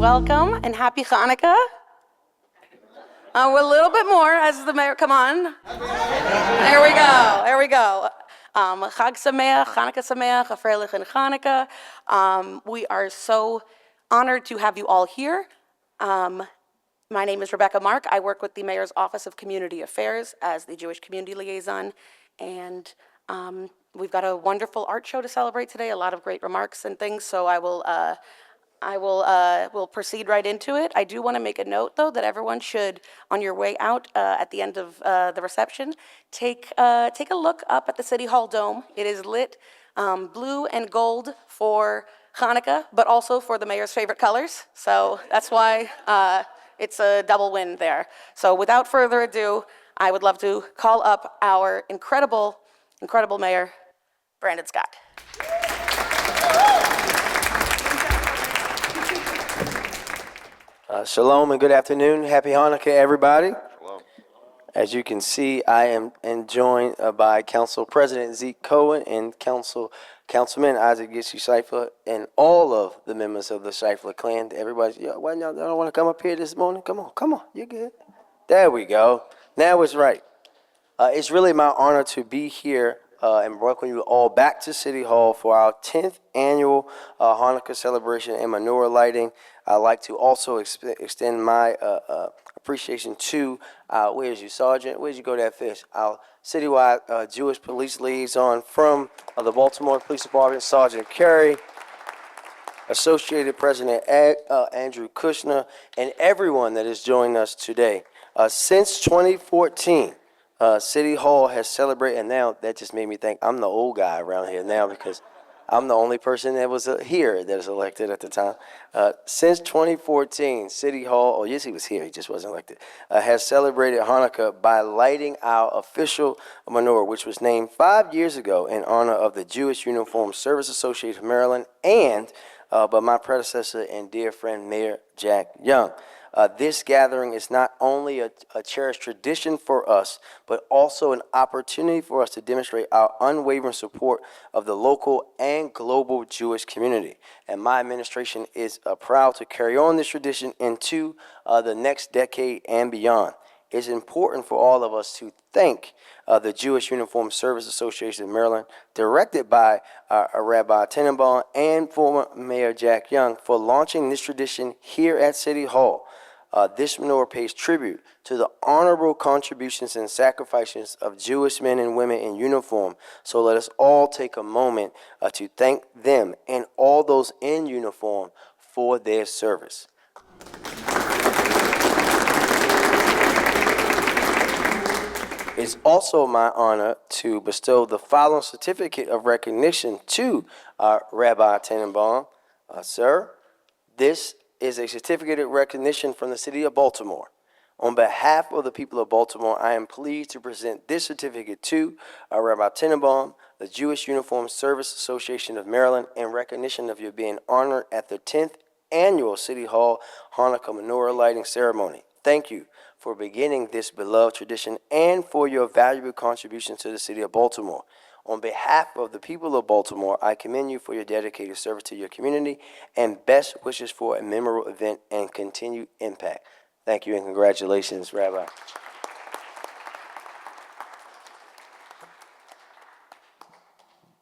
Welcome and happy Hanukkah. A little bit more as the mayor, come on. There we go, there we go. Chag Sameach, Hanukkah Sameach, a Freilich and Hanukkah. We are so honored to have you all here. My name is Rebecca Mark. I work with the Mayor's Office of Community Affairs as the Jewish Community Liaison. And we've got a wonderful art show to celebrate today, a lot of great remarks and things, so I will proceed right into it. I do want to make a note, though, that everyone should, on your way out at the end of the reception, take a look up at the City Hall dome. It is lit blue and gold for Hanukkah, but also for the mayor's favorite colors. So that's why it's a double win there. So without further ado, I would love to call up our incredible mayor, Brandon Scott. Shalom and good afternoon. Happy Hanukkah, everybody. Shalom. As you can see, I am joined by Council President Zeke Cohen and Councilman Isaac Gitsi Shifler and all of the members of the Shifler clan. Everybody, why y'all don't want to come up here this morning? Come on, you're good. There we go. Now it's right. It's really my honor to be here and welcome you all back to City Hall for our 10th annual Hanukkah celebration and menorah lighting. I'd like to also extend my appreciation to, where's you, Sergeant? Where'd you go that fish? Our citywide Jewish police liaison from the Baltimore Police Department, Sergeant Kerry, Associated President Andrew Kushner, and everyone that is joining us today. Since 2014, City Hall has celebrated, and now that just made me think I'm the old guy around here now because I'm the only person that was here that was elected at the time. Since 2014, City Hall, yes, he was here, he just wasn't elected, has celebrated Hanukkah by lighting our official menorah, which was named 5 years ago in honor of the Jewish Uniform Service Association of Maryland and by my predecessor and dear friend, Mayor Jack Young. This gathering is not only a cherished tradition for us, but also an opportunity for us to demonstrate our unwavering support of the local and global Jewish community. And my administration is proud to carry on this tradition into the next decade and beyond. It's important for all of us to thank the Jewish Uniform Service Association of Maryland, directed by Rabbi Tenenbaum and former Mayor Jack Young, for launching this tradition here at City Hall. This menorah pays tribute to the honorable contributions and sacrifices of Jewish men and women in uniform. So let us all take a moment to thank them and all those in uniform for their service. It's also my honor to bestow the following certificate of recognition to Rabbi Tenenbaum. Sir, this is a certificate of recognition from the city of Baltimore. On behalf of the people of Baltimore, I am pleased to present this certificate to Rabbi Tenenbaum, the Jewish Uniform Service Association of Maryland, in recognition of your being honored at the 10th annual City Hall Hanukkah Menorah lighting ceremony. Thank you for beginning this beloved tradition and for your valuable contribution to the city of Baltimore. On behalf of the people of Baltimore, I commend you for your dedicated service to your community and best wishes for a memorable event and continued impact. Thank you and congratulations, Rabbi.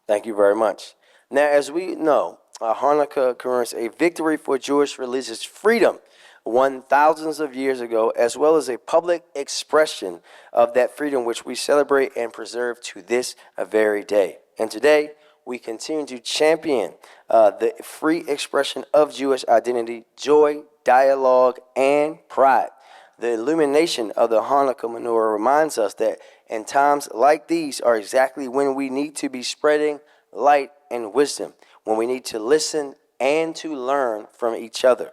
Thank you very much. Now, as we know, Hanukkah commemorates a victory for Jewish religious freedom won thousands of years ago, as well as a public expression of that freedom which we celebrate and preserve to this very day. And today, we continue to champion the free expression of Jewish identity, joy, dialogue, and pride. The illumination of the Hanukkah Menorah reminds us that in times like these are exactly when we need to be spreading light and wisdom, when we need to listen and to learn from each other.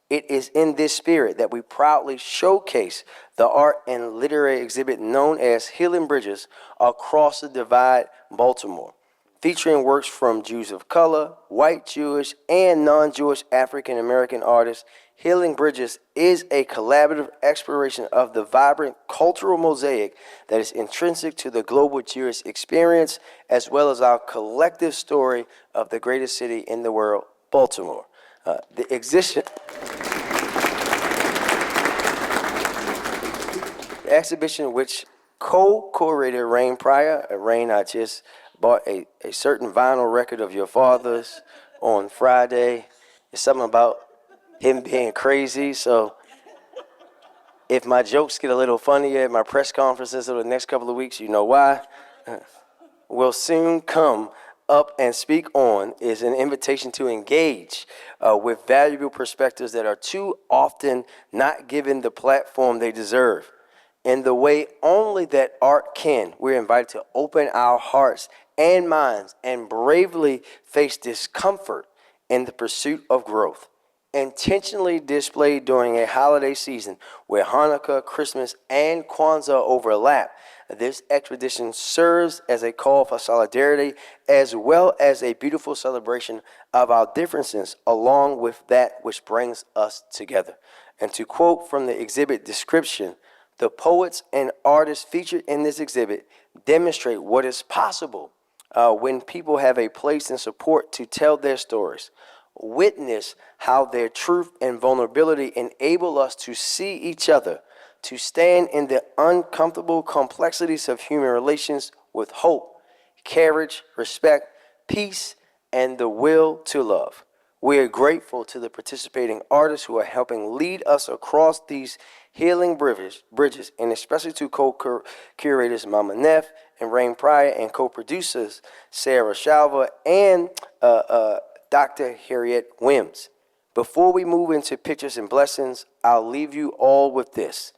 It is in this spirit that we proudly showcase the art and literary exhibit known as Healing Bridges across the Divide, Baltimore, featuring works from Jews of color, white Jewish, and non-Jewish African American artists. Healing Bridges is a collaborative exploration of the vibrant cultural mosaic that is intrinsic to the global Jewish experience, as well as our collective story of the greatest city in the world, Baltimore. The exhibition The exhibition, which co-curated Rain Pryor. Rain, I just bought a certain vinyl record of your father's on Friday. It's something about him being crazy, so if my jokes get a little funnier at my press conferences over the next couple of weeks, you know why. Will soon come up and speak on is an invitation to engage with valuable perspectives that are too often not given the platform they deserve. In the way only that art can, we're invited to open our hearts and minds and bravely face discomfort in the pursuit of growth. Intentionally displayed during a holiday season where Hanukkah, Christmas, and Kwanzaa overlap, this expedition serves as a call for solidarity as well as a beautiful celebration of our differences along with that which brings us together. And to quote from the exhibit description, the poets and artists featured in this exhibit demonstrate what is possible when people have a place and support to tell their stories. Witness how their truth and vulnerability enable us to see each other, to stand in the uncomfortable complexities of human relations with hope, courage, respect, peace, and the will to love. We are grateful to the participating artists who are helping lead us across these healing bridges, and especially to co-curators Mama Neff and Rain Pryor and co-producers Sarah Shalva and Dr. Harriet Wims. Before we move into pictures and blessings, I'll leave you all with this.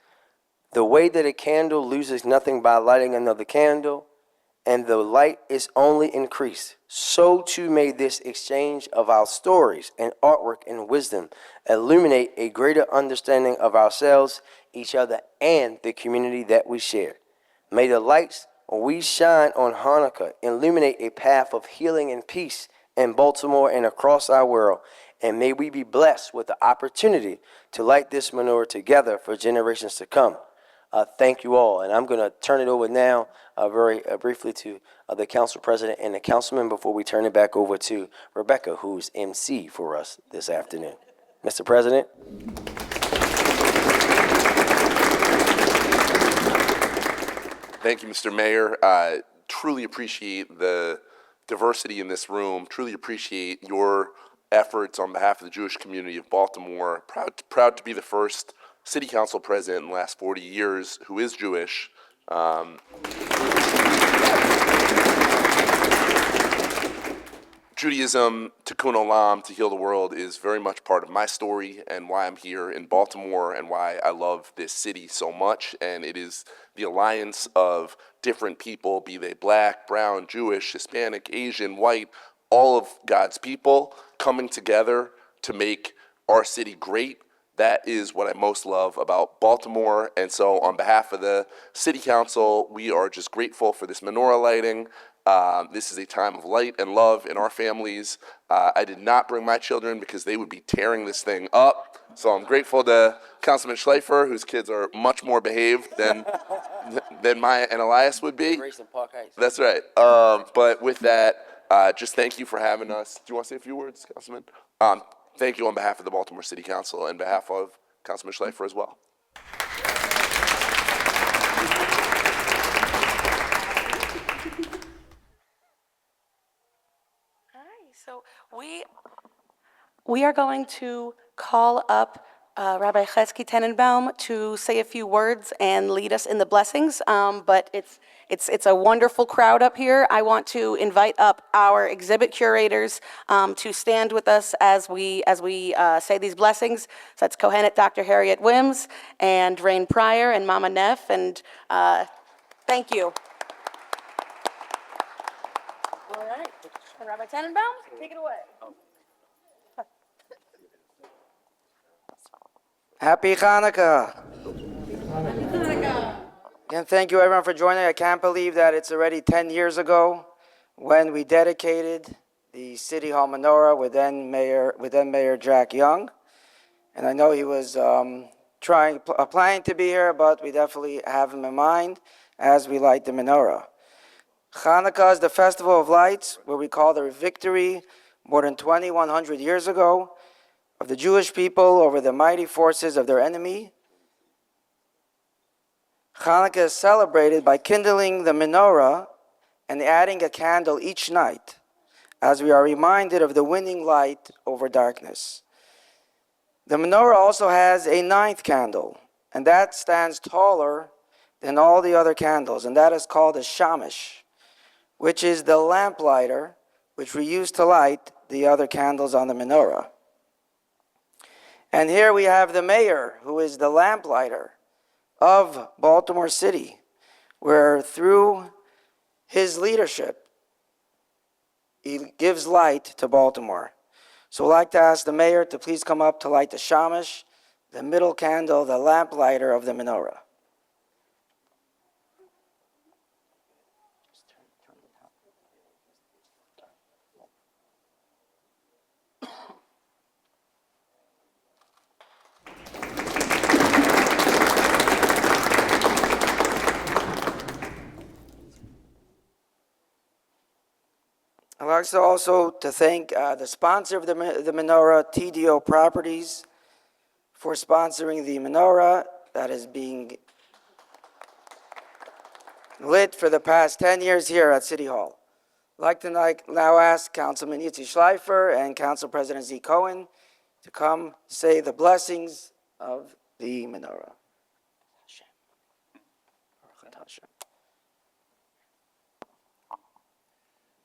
The way that a candle loses nothing by lighting another candle, and the light is only increased, so too may this exchange of our stories and artwork and wisdom illuminate a greater understanding of ourselves, each other, and the community that we share. May the lights we shine on Hanukkah illuminate a path of healing and peace in Baltimore and across our world, and may we be blessed with the opportunity to light this menorah together for generations to come. Thank you all, and I'm going to turn it over now very briefly to the council president and the councilman before we turn it back over to Rebecca, who's MC for us this afternoon. Mr. President. Thank you, Mr. Mayor. Truly appreciate the diversity in this room. Truly appreciate your efforts on behalf of the Jewish community of Baltimore. Proud to be the first city council president in the last 40 years who is Jewish. Judaism, tikkun olam, to heal the world, is very much part of my story and why I'm here in Baltimore and why I love this city so much. And it is the alliance of different people, be they black, brown, Jewish, Hispanic, Asian, white, all of God's people coming together to make our city great. That is what I most love about Baltimore. And so on behalf of the city council, we are just grateful for this menorah lighting. This is a time of light and love in our families. I did not bring my children because they would be tearing this thing up. So I'm grateful to Councilman Schleifer, whose kids are much more behaved than Maya and Elias would be. That's right. But with that, just thank you for having us. Do you want to say a few words, Councilman? Thank you on behalf of the Baltimore City Council and behalf of Councilman Schleifer as well. So we are going to call up Rabbi Chesky Tenenbaum to say a few words and lead us in the blessings. But it's a wonderful crowd up here. I want to invite up our exhibit curators to stand with us as we say these blessings. So that's Kohenet Dr. Harriet Wims and Rain Pryor and Mama Neff, and thank you. All right, Rabbi Tenenbaum, take it away. Happy Hanukkah. Again, thank you everyone for joining. I can't believe that it's already 10 years ago when we dedicated the City Hall Menorah with then Mayor Jack Young. And I know he was planning to be here, but we definitely have him in mind as we light the menorah. Hanukkah is the festival of lights where we call the victory more than 2,100 years ago of the Jewish people over the mighty forces of their enemy. Hanukkah is celebrated by kindling the menorah and adding a candle each night, as we are reminded of the winning light over darkness. The menorah also has a ninth candle, and that stands taller than all the other candles, and that is called a shamash, which is the lamplighter which we use to light the other candles on the menorah. And here we have the mayor, who is the lamplighter of Baltimore City, where through his leadership, he gives light to Baltimore. So I'd like to ask the mayor to please come up to light the shamash, the middle candle, the lamplighter of the menorah. I'd like also to thank the sponsor of the menorah, TDO Properties, for sponsoring the menorah that is being lit for the past 10 years here at City Hall. I'd like to now ask Councilman Yitzi Schleifer and Council President Zeke Cohen to come say the blessings of the menorah.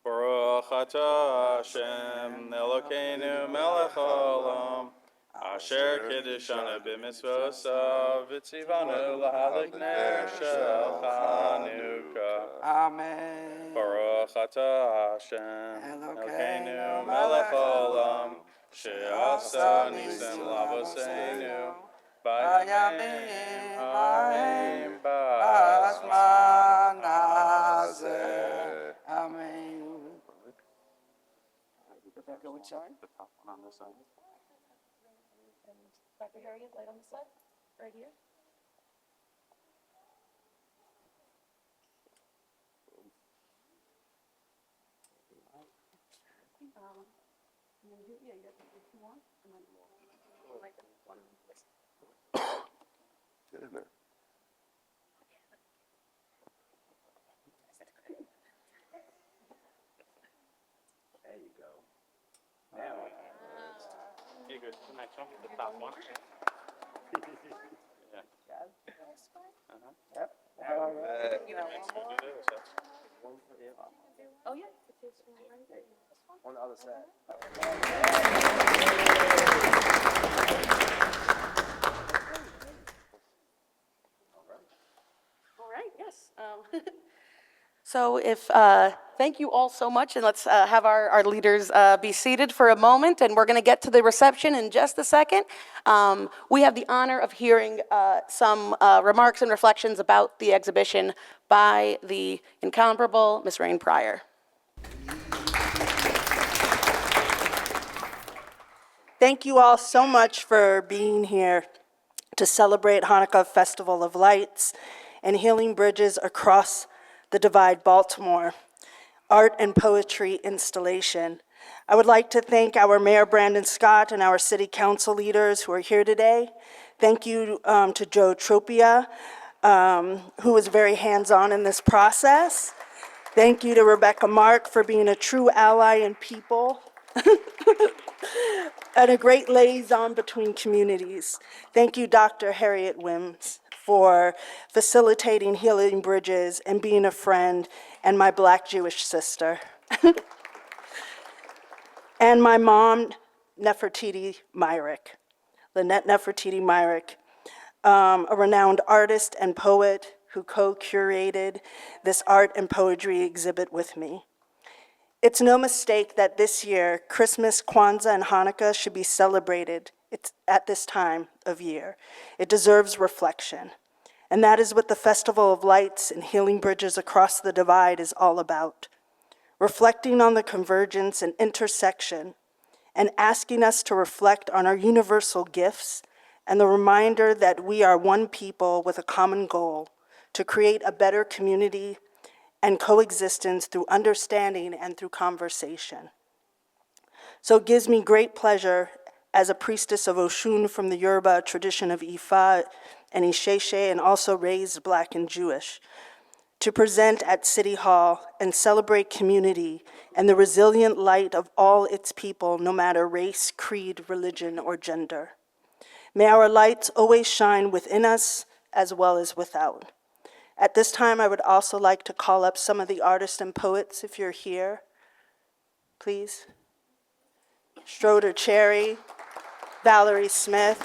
Baruch atah Hashem Elokeinu melech haolam asher kiddushanu b'mitzvosav v'tzivanu lahadlik ner shel Hanukkah. Amen. Baruch atah Hashem Elokeinu melech haolam she'asa nisim lavoseinu bayamim ha'im b'azman hazeh. Amen. Rebecca, which side? The top one on this side. Dr. Harriet, light on the side, right here. Get in there. There you go. Now you go to the next one, the top one. Yeah. Yep. Oh, yeah. On the other side. All right, yes. So thank you all so much, and let's have our leaders be seated for a moment, and we're going to get to the reception in just a second. We have the honor of hearing some remarks and reflections about the exhibition by the incomparable Miss Rain Pryor. Thank you all so much for being here to celebrate Hanukkah Festival of Lights and Healing Bridges Across the Divide, Baltimore, art and poetry installation. I would like to thank our Mayor Brandon Scott and our City Council leaders who are here today. Thank you to Joe Tropia, who was very hands-on in this process. Thank you to Rebecca Mark for being a true ally in people and a great liaison between communities. Thank you, Dr. Harriet Wims, for facilitating Healing Bridges and being a friend and my Black Jewish sister. And my mom, Nefertiti Myrick, Lynette Nefertiti Myrick, a renowned artist and poet who co-curated this art and poetry exhibit with me. It's no mistake that this year, Christmas, Kwanzaa, and Hanukkah should be celebrated at this time of year. It deserves reflection. And that is what the Festival of Lights and Healing Bridges Across the Divide is all about. Reflecting on the convergence and intersection and asking us to reflect on our universal gifts and the reminder that we are one people with a common goal to create a better community and coexistence through understanding and through conversation. So it gives me great pleasure as a priestess of Oshun from the Yoruba tradition of Ifa and Isheshe, and also raised Black and Jewish, to present at City Hall and celebrate community and the resilient light of all its people, no matter race, creed, religion, or gender. May our lights always shine within us as well as without. At this time, I would also like to call up some of the artists and poets, if you're here, please. Schroeder Cherry, Valerie Smith,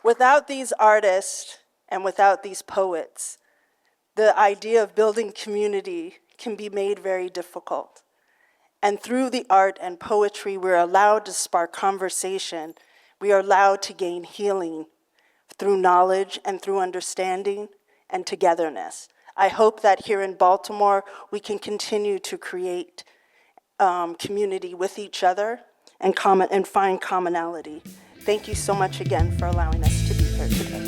without these artists and without these poets, the idea of building community can be made very difficult. And through the art and poetry, we're allowed to spark conversation. We are allowed to gain healing through knowledge and through understanding and togetherness. I hope that here in Baltimore, we can continue to create community with each other and find commonality. Thank you so much again for allowing us to be here today.